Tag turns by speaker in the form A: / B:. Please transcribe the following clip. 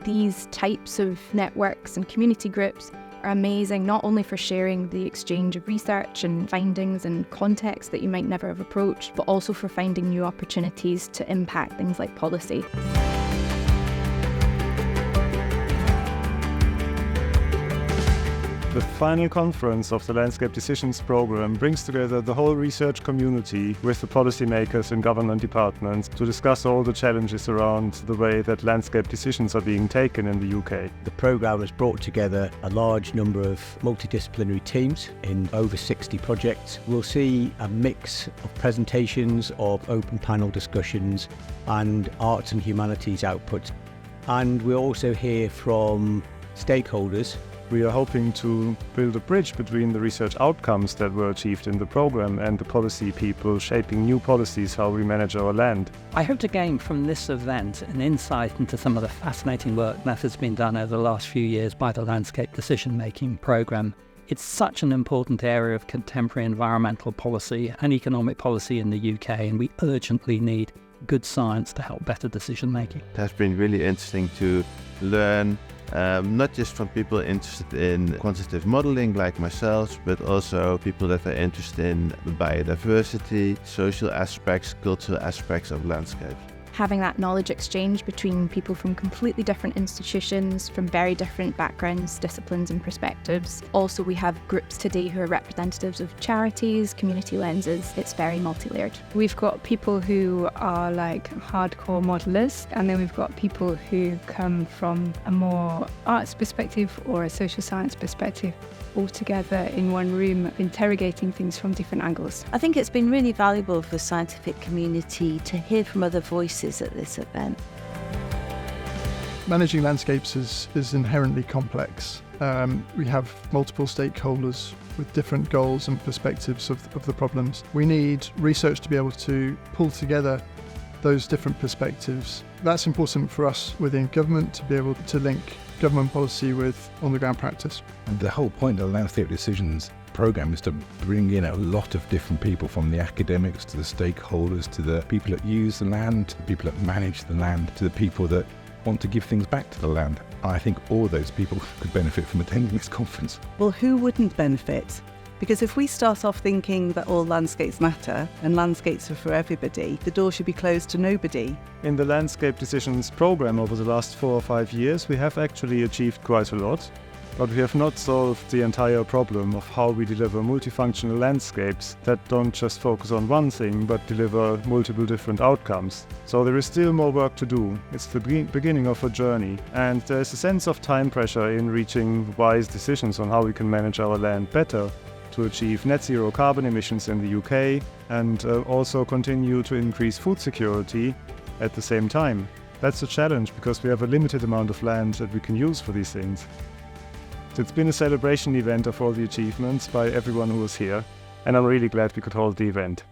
A: These types of networks and community groups are amazing, not only for sharing the exchange of research and findings and context that you might never have approached, but also for finding new opportunities to impact things like policy.
B: The final conference of the Landscape Decisions Programme brings together the whole research community with the policymakers and government departments to discuss all the challenges around the way that landscape decisions are being taken in the UK.
C: The programme has brought together a large number of multidisciplinary teams in over 60 projects. We'll see a mix of presentations, of open panel discussions and arts and humanities outputs. And we'll also hear from stakeholders.
B: We are hoping to build a bridge between the research outcomes that were achieved in the programme and the policy people shaping new policies how we manage our land.
D: I hope to gain from this event an insight into some of the fascinating work that has been done over the last few years by the Landscape Decision Making Programme. It's such an important area of contemporary environmental policy and economic policy in the UK, and we urgently need good science to help better decision making.
E: It has been really interesting to learn not just from people interested in quantitative modeling like myself, but also people that are interested in biodiversity, social aspects, cultural aspects of landscape.
A: Having that knowledge exchange between people from completely different institutions, from very different backgrounds, disciplines and perspectives. Also, we have groups today who are representatives of charities, community lenses. It's very multi-layered.
F: We've got people who are like hardcore modelers, and then we've got people who come from a more arts perspective or a social science perspective, all together in one room, interrogating things from different angles.
G: I think it's been really valuable for the scientific community to hear from other voices at this event.
H: Managing landscapes is inherently complex. We have multiple stakeholders with different goals and perspectives of the problems. We need research to be able to pull together those different perspectives. That's important for us within government to be able to link government policy with on-the-ground practice.
I: And the whole point of the Landscape Decisions Programme is to bring in a lot of different people, from the academics to the stakeholders to the people that use the land, to the people that manage the land, to the people that want to give things back to the land. I think all those people could benefit from attending this conference.
J: Well, who wouldn't benefit? Because if we start off thinking that all landscapes matter and landscapes are for everybody, the door should be closed to nobody.
B: In the Landscape Decisions Programme over the last 4 or 5 years, we have actually achieved quite a lot, but we have not solved the entire problem of how we deliver multifunctional landscapes that don't just focus on one thing, but deliver multiple different outcomes. So there is still more work to do. It's the beginning of a journey, and there's a sense of time pressure in reaching wise decisions on how we can manage our land better to achieve net zero carbon emissions in the UK and also continue to increase food security at the same time. That's a challenge because we have a limited amount of land that we can use for these things. It's been a celebration event of all the achievements by everyone who was here, and I'm really glad we could hold the event.